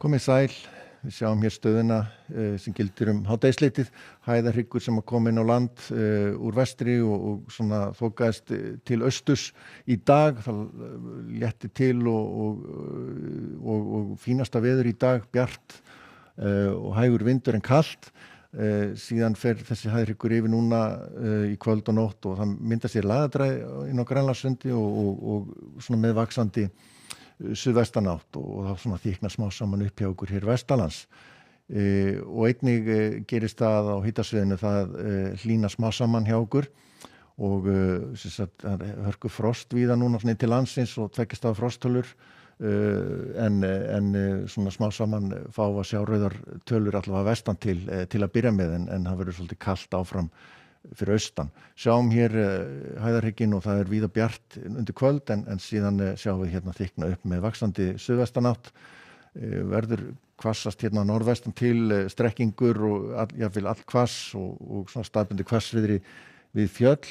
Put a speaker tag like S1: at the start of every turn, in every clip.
S1: Komið sæl, við sjáum hér stöðuna sem gildir hádegsleytið, hæðarhryggur sem kom inn á land úr vestri og svona þokaðist til austurs í dag. Það létti til og fínasta veður í dag, bjart og hægur vindur en kalt. Síðan fer þessi hæðarhryggur yfir núna í kvöld og nótt og það myndast sér lægðadræ inn á Grænlandssundi og svona með vaxandi suðvestanátt og þá svona þyknar smá saman upp hjá okkur hér vestanlands. Og einnig gerist það á hitasviðinu það hlýnar smá saman hjá okkur og hörku frost víða núna svona inn til landsins og 2 stafa frosttölur en svona smá saman fá að sjá rauðar tölur allavega vestan til að byrja með en það verður svolítið kalt áfram fyrir austan. Sjáum hér hæðarhrygginn og það víða bjart undir kvöld en síðan sjáum við hérna þykna upp með vaxandi suðvestanátt. Verður hvassast hérna norðvestan til strekkingur og jafnvel allhvass og svona staðbundið hvassviðri við fjöll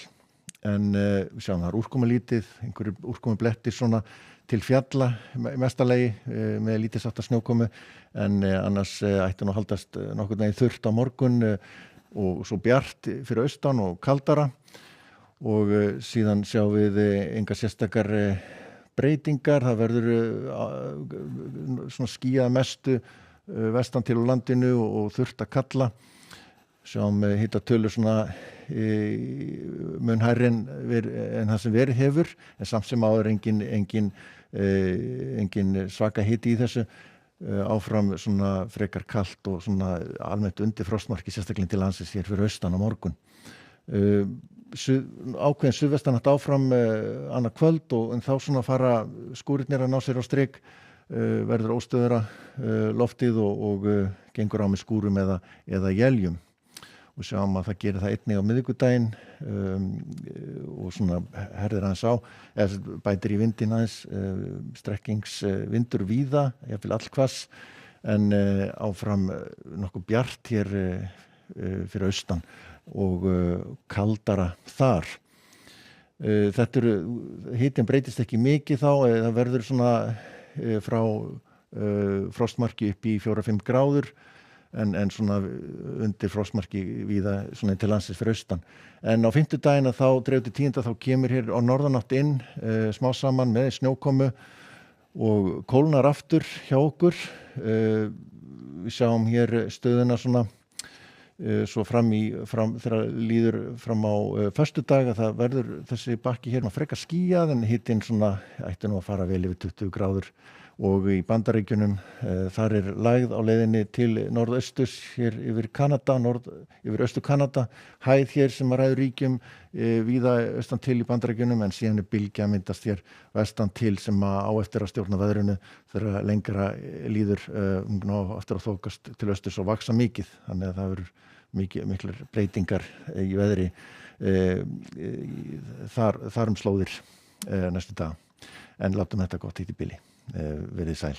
S1: en við sjáum það úrkomulítið, einhverjir úrkomublettir svona til fjalla mestalegi með lítilsháttar snjókomu en annars ætti nú að haldast nokkurn veginn þurrt á morgun og svo bjart fyrir austan og kaldara og síðan sjáum við engar sérstakar breytingar. Það verður svona skýjað mestu vestan til á landinu og þurrt að kalla. Sjáum hitatölur svona mun hærri en það sem verið hefur en samt sem áður engin svaka hiti í þessu. Áfram svona frekar kalt og svona almennt undir frostmarki sérstaklega til landsins hér fyrir austan á morgun. Ákveðin suðvestanátt áfram annað kvöld en þá svona fara skúrirnir að ná sér á strik, verður óstöðara loftið og gengur á með skúrum eða éljum. Og sjáum að það gerir það einnig á miðvikudaginn og svona herðir aðeins á, eða bætir í vindinn aðeins, strekkingsvindur víða, jafnvel allhvass, en áfram nokkuð bjart hér fyrir austan og kaldara þar. Hitinn breytist ekki mikið þá, það verður svona frá frostmarki upp í 4-5 gráður, en svona undir frostmarki víða svona til landsins fyrir austan. En á fimmtudaginn þá dreifir til 10. þá kemur hér á norðanátt inn smá saman með snjókomu og kólnar aftur hjá okkur. Við sjáum hér stöðuna svona svo fram þegar líður fram á föstudag að það verður þessi bakki hér frekar skýjað en hitinn svona ætti nú að fara vel yfir 20 gráður. Og í Bandaríkjunum þar lægð á leiðinni til norðausturs hér yfir Kanada, yfir austur Kanada, hæð hér sem ræður ríkjum víða austan til í Bandaríkjunum en síðan bylgja myndast hér vestan til sem á eftir að stjórna veðrinu þegar lengra líður eftir að þokast til austurs og vaxa mikið. Þannig að það verður miklar breytingar í veðri þar slóðir næstu dag. En látum þetta gott í bili. Verið sæl.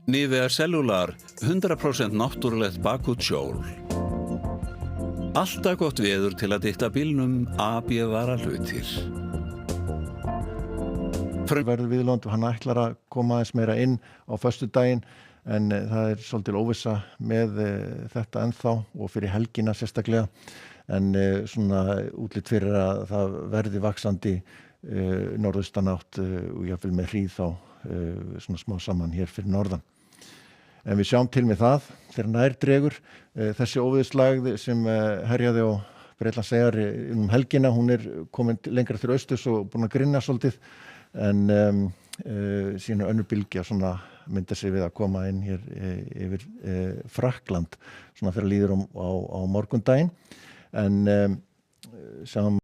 S2: Nivea Cellular, 100% náttúrulegt bakútsjól. Alltaf gott veður til að dytta bílnum AB varahlutir.
S1: Verður viðlónd og hann ætlar að koma aðeins meira inn á föstudaginn en það svolítil óvissa með þetta ennþá og fyrir helgina sérstaklega en svona útlit fyrir að það verði vaxandi norðaustanátt og jafnvel með hríð þá svona smá saman hér fyrir norðan. En við sjáum til með það þegar nær dregur þessi óveðurslægð sem herjaði á Bretlandseyjar helgina, hún komin lengra til austurs og búin að grynna svolítið en síðan önnur bylgja svona mynda sig við að koma inn hér yfir Frakkland svona þegar líður á morgundaginn en sjáum